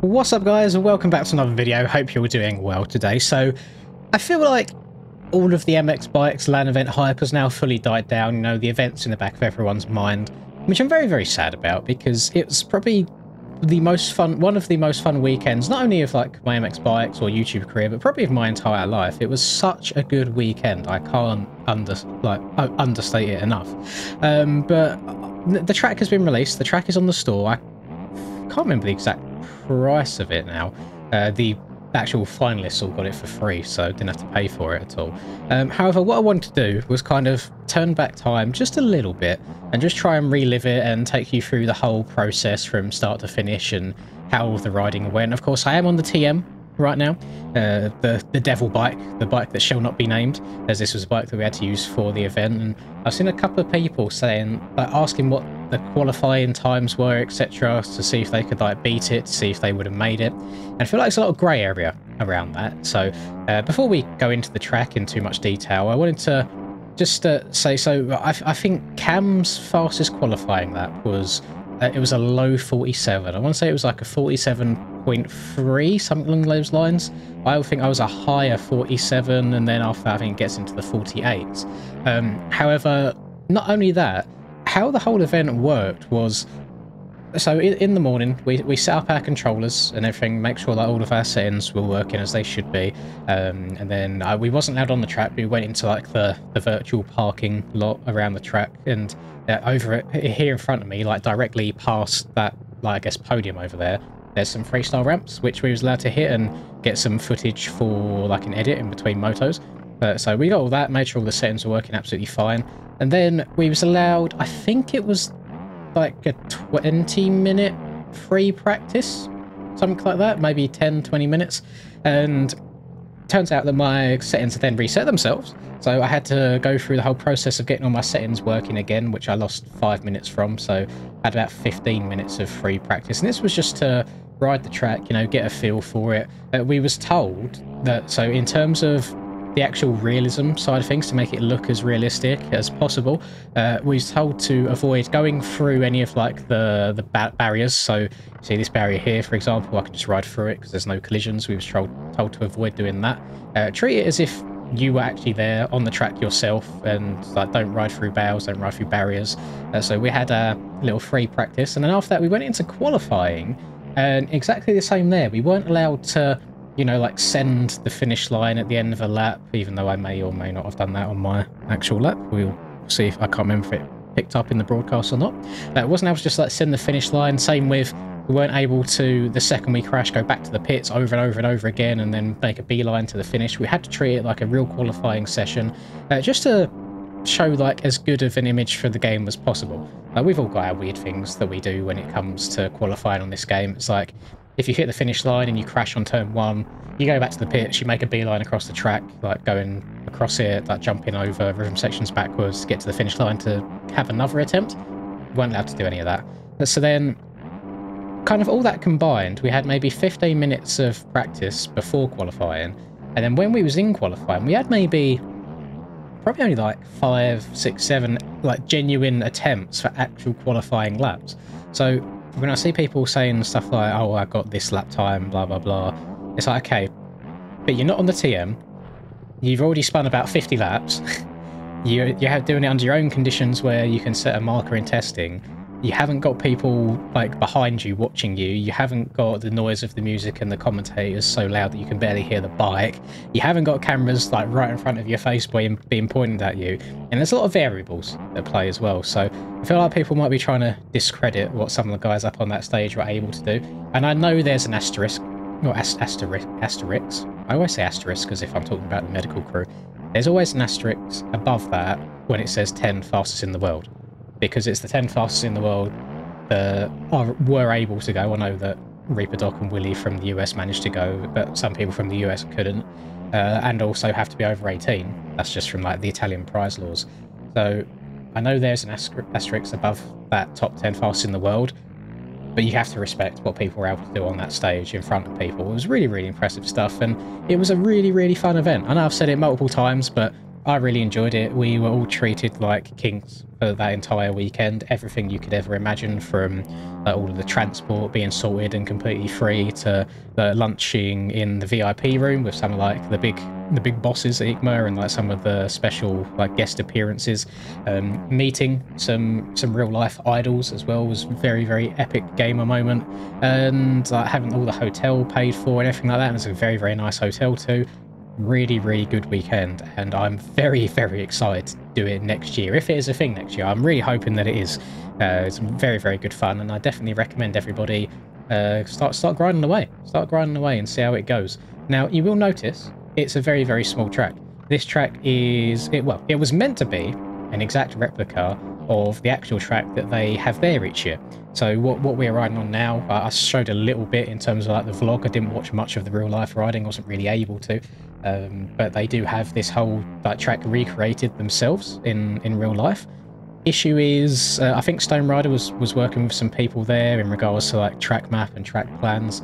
What's up guys and welcome back to another video. Hope you're doing well today. So I feel like all of the MX Bikes LAN event hype has now fully died down. You know, the event's in the back of everyone's mind, which I'm very, very sad about because it's probably the most fun, one of the most fun weekends, not only of like my MX Bikes or YouTube career, but probably of my entire life. It was such a good weekend. I can't understate it enough. But the track has been released. The track is on the store. I can't remember the exact price of it now. The actual finalists all got it for free, so didn't have to pay for it at all. However, what I wanted to do was kind of turn back time just a little bit and just try and relive it and take you through the whole process from start to finish and how all the riding went. Of course, I am on the TM right now, the devil bike, the bike that shall not be named, as this was a bike that we had to use for the event. And I've seen a couple of people saying, like, asking what the qualifying times were, etc., to see if they could like beat it, to see if they would have made it. And I feel like there's a lot of grey area around that. So before we go into the track in too much detail, I wanted to just say, so I think Cam's fastest qualifying lap was it was a low 47. I want to say it was like a 47.3, something along those lines. I think I was a higher 47, and then after that I think it gets into the 48s. However, not only that, how the whole event worked was, so in the morning we set up our controllers and everything, make sure that all of our settings were working as they should be, and then we wasn't allowed on the track. We went into like the virtual parking lot around the track, and over here in front of me, like directly past that, like, I guess podium over there, there's some freestyle ramps which we was allowed to hit and get some footage for like an edit in between motos. So we got all that, made sure all the settings were working absolutely fine, and then we was allowed, I think it was like a 20-minute free practice, something like that, maybe 10-20 minutes. And turns out that my settings had then reset themselves, so I had to go through the whole process of getting all my settings working again, which I lost 5 minutes from. So I had about 15 minutes of free practice, and this was just to ride the track, you know, get a feel for it. We was told that, so in terms of the actual realism side of things, to make it look as realistic as possible, we was told to avoid going through any of like the barriers. So see this barrier here, for example, I can just ride through it because there's no collisions. We was told to avoid doing that. Treat it as if you were actually there on the track yourself, and like don't ride through bales, don't ride through barriers. So we had a little free practice, and then after that we went into qualifying, and exactly the same there. We weren't allowed to, you know, like send the finish line at the end of a lap, even though I may or may not have done that on my actual lap. We'll see if, I can't remember if it picked up in the broadcast or not. It wasn't able to just like send the finish line. Same with, we weren't able to, the second we crashed, go back to the pits over and over and over again and then make a beeline to the finish. We had to treat it like a real qualifying session, just to show like as good of an image for the game as possible. We've all got our weird things that we do when it comes to qualifying on this game. It's like, if you hit the finish line and you crash on turn 1, you go back to the pits, you make a beeline across the track, like going across it, like jumping over rhythm sections backwards to get to the finish line to have another attempt. We weren't allowed to do any of that. So then, kind of all that combined, we had maybe 15 minutes of practice before qualifying, and then when we was in qualifying, we had maybe probably only like 5, 6, 7 like genuine attempts for actual qualifying laps. So when I see people saying stuff like, oh, I got this lap time, blah, blah, blah, it's like, okay, but you're not on the TM. You've already spun about 50 laps. You're doing it under your own conditions where you can set a marker in testing. You haven't got people like behind you watching you. You haven't got the noise of the music and the commentators so loud that you can barely hear the bike. You haven't got cameras like right in front of your face being pointed at you. And there's a lot of variables at play as well. So I feel like people might be trying to discredit what some of the guys up on that stage were able to do. And I know there's an asterisk, or asterisks. I always say asterisk because if I'm talking about the medical crew, there's always an asterisk above that when it says 10 fastest in the world. Because it's the 10 fastest in the world that were able to go. I know that Reaper Doc and Willie from the US managed to go, but some people from the US couldn't, and also have to be over 18. That's just from like the Italian prize laws. So I know there's an asterisk above that top 10 fastest in the world, but you have to respect what people were able to do on that stage in front of people. It was really, really impressive stuff, and it was a really, really fun event. I know I've said it multiple times, but I really enjoyed it. We were all treated like kings for that entire weekend. Everything you could ever imagine, from all of the transport being sorted and completely free, to the lunching in the VIP room with some of like the big bosses at IGMA, and like some of the special like guest appearances. Meeting some real life idols as well was very, very epic gamer moment, and like having all the hotel paid for and everything like that. And it's a very, very nice hotel too. Really, really good weekend, and I'm very, very excited to do it next year, if it is a thing next year. I'm really hoping that it is. It's very, very good fun, and I definitely recommend everybody start grinding away. Start grinding away and see how it goes. Now, you will notice it's a very, very small track. This track is it was meant to be an exact replica of the actual track that they have there each year. So what we're riding on now, I showed a little bit in terms of like the vlog. I didn't watch much of the real life riding, wasn't really able to. But they do have this whole like track recreated themselves in real life. Issue is, I think Stone Rider was working with some people there in regards to like track map and track plans.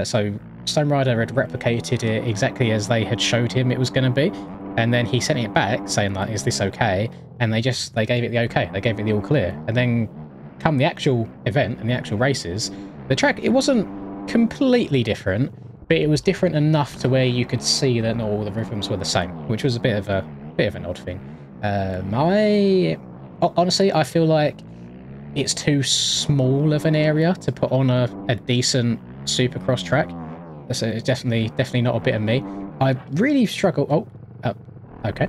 So Stone Rider had replicated it exactly as they had showed him it was going to be, and then he sent it back saying like, "Is this okay?" And they gave it the okay. They gave it the all clear. And then come the actual event and the actual races, the track, it wasn't completely different, but it was different enough to where you could see that not all the rhythms were the same, which was a bit of an odd thing. Honestly, I feel like it's too small of an area to put on a decent Supercross track. So it's definitely not a bit of me. I really struggle. Okay.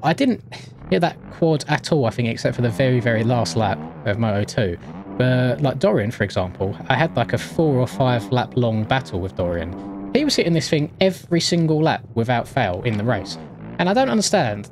I didn't hit that quad at all, I think, except for the very, very last lap of Moto 2. But like Dorian, for example, I had like a 4 or 5 lap long battle with Dorian. He was hitting this thing every single lap without fail in the race. And I don't understand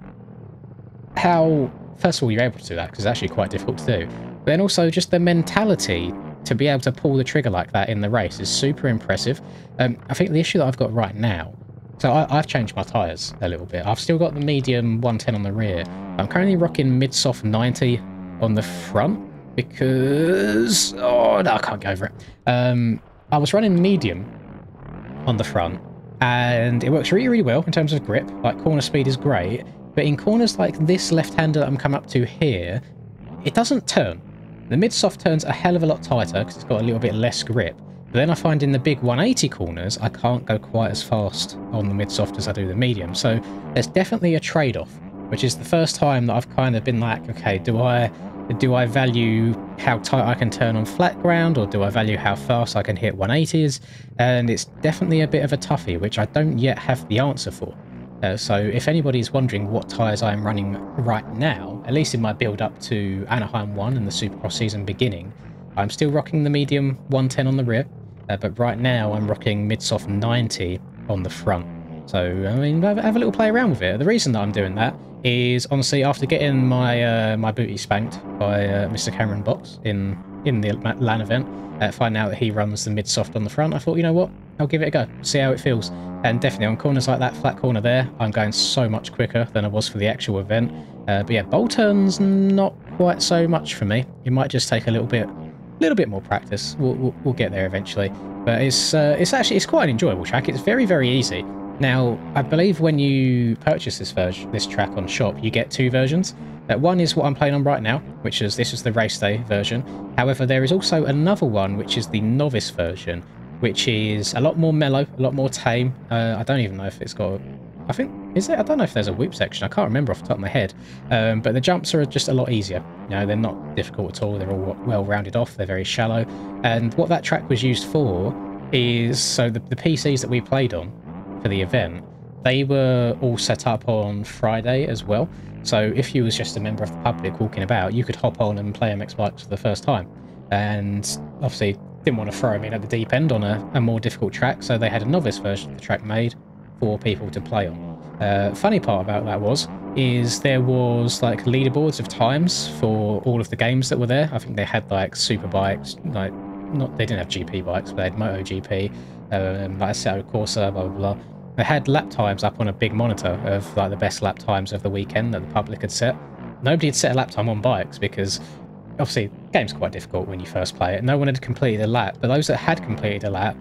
how, first of all, you're able to do that, because it's actually quite difficult to do. But then also just the mentality to be able to pull the trigger like that in the race is super impressive. I think the issue that I've got right now, so I've changed my tyres a little bit. I've still got the medium 110 on the rear. I'm currently rocking mid-soft 90 on the front because... oh, no, I can't go over it. I was running medium on the front, and it works really, really well in terms of grip. Like, corner speed is great, but in corners like this left-hander that I'm coming up to here, it doesn't turn. The mid-soft turns a hell of a lot tighter because it's got a little bit less grip. But then I find in the big 180 corners, I can't go quite as fast on the mid-soft as I do the medium. So there's definitely a trade-off, which is the first time that I've kind of been like, okay, do I value how tight I can turn on flat ground, or do I value how fast I can hit 180s? And it's definitely a bit of a toughie, which I don't yet have the answer for. So if anybody's wondering what tyres I'm running right now, at least in my build up to Anaheim 1 and the Supercross season beginning, I'm still rocking the medium 110 on the rear, but right now I'm rocking mid-soft 90 on the front. So, I mean, have a little play around with it. The reason that I'm doing that is, honestly, after getting my my booty spanked by Mr. Cameron Box in the LAN event, finding out that he runs the mid-soft on the front, I thought, you know what, I'll give it a go, see how it feels. And definitely on corners like that flat corner there, I'm going so much quicker than I was for the actual event. But yeah, bowl turns not quite so much for me. It might just take a little bit more practice. We'll get there eventually. But it's quite an enjoyable track. It's very, very easy. Now, I believe when you purchase this track on shop, you get 2 versions. One is what I'm playing on right now, which is this is the race day version. However, there is also another one, which is the novice version, which is a lot more mellow, a lot more tame. I don't even know if it's got... I think... is it? I don't know if there's a whoop section. I can't remember off the top of my head. But the jumps are just a lot easier. You know, they're not difficult at all. They're all well rounded off. They're very shallow. And what that track was used for is... so the PCs that we played on for the event, they were all set up on Friday as well. So if you was just a member of the public walking about, you could hop on and play MX Bikes for the first time. And obviously didn't want to throw him in at the deep end on a more difficult track, so they had a novice version of the track made for people to play on. Funny part about that is there was like leaderboards of times for all of the games that were there. I think they had like super bikes, like they didn't have GP bikes, but they had MotoGP, like Assetto Corsa, blah blah blah. They had lap times up on a big monitor of like the best lap times of the weekend that the public had set. Nobody had set a lap time on bikes because obviously the game's quite difficult when you first play it. No one had completed a lap, but those that had completed a lap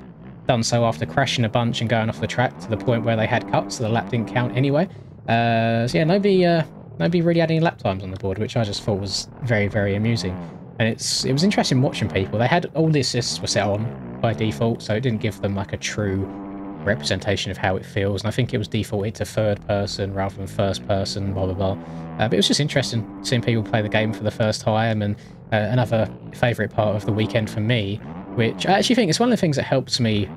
done so after crashing a bunch and going off the track to the point where they had cuts, so the lap didn't count anyway. So yeah, nobody really had any lap times on the board, which I just thought was very, very amusing. And it was interesting watching people. They had all the assists were set on by default, so it didn't give them like a true representation of how it feels. And I think it was defaulted to third person rather than first person, blah blah blah. But it was just interesting seeing people play the game for the first time. And another favourite part of the weekend for me, which I actually think is one of the things that helps me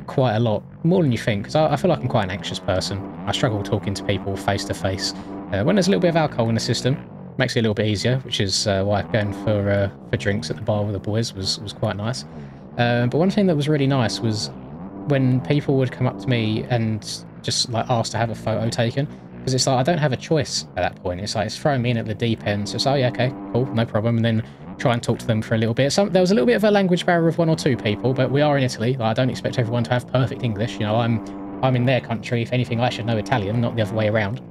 quite a lot, more than you think, because I feel like I'm quite an anxious person. I struggle talking to people face to face. When there's a little bit of alcohol in the system, makes it a little bit easier, which is why going for drinks at the bar with the boys was quite nice. But one thing that was really nice was when people would come up to me and just like ask to have a photo taken, because it's like I don't have a choice at that point. It's like it's throwing me in at the deep end. So it's oh yeah, okay, cool, no problem, and then try and talk to them for a little bit. There was a little bit of a language barrier of one or two people, but we are in Italy. Like, I don't expect everyone to have perfect English. You know, I'm in their country. If anything, I should know Italian, not the other way around.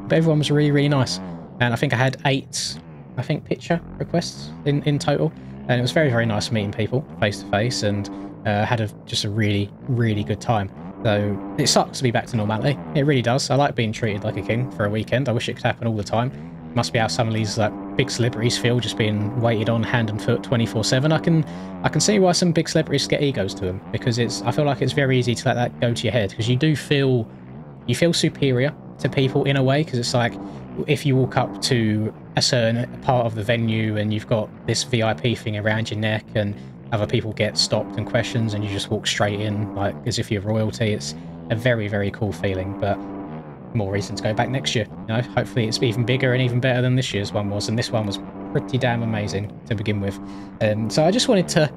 But everyone was really, really nice. And I think I had 8, I think, picture requests in total. And it was very, very nice meeting people face to face, and had just a really, really good time. So it sucks to be back to normality. It really does. I like being treated like a king for a weekend. I wish it could happen all the time. Must be how some of these like big celebrities feel, just being waited on hand and foot 24/7. I can see why some big celebrities get egos to them, because I feel like it's very easy to let that go to your head, because you feel superior to people in a way, because it's like if you walk up to a certain part of the venue and you've got this VIP thing around your neck and other people get stopped and questions and you just walk straight in like as if you're royalty. It's a very, very cool feeling, but more reason to go back next year. You know, hopefully it's even bigger and even better than this year's one was, and this one was pretty damn amazing to begin with. So I just wanted to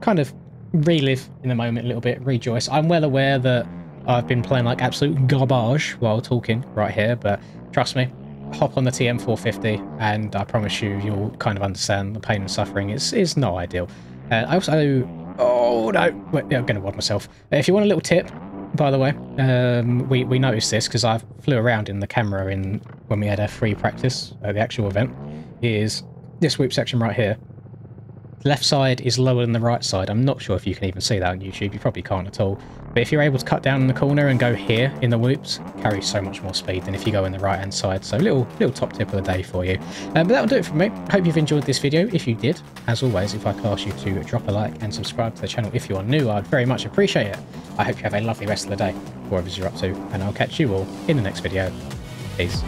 kind of relive in the moment a little bit, rejoice. I'm well aware that I've been playing like absolute garbage while talking right here, but trust me, hop on the TM450 and I promise you'll kind of understand the pain and suffering. It's not ideal. I also, oh no, wait, I'm going to wad myself. If you want a little tip, by the way, we noticed this because I flew around in the camera when we had a free practice at the actual event, is this whoop section right here. The left side is lower than the right side. I'm not sure if you can even see that on YouTube. You probably can't at all. But if you're able to cut down in the corner and go here in the whoops, carries so much more speed than if you go in the right hand side. So little top tip of the day for you. But that'll do it from me. Hope you've enjoyed this video. If you did, as always, if I could ask you to drop a like and subscribe to the channel if you are new, I'd very much appreciate it. I hope you have a lovely rest of the day, wherever you're up to, and I'll catch you all in the next video. Peace.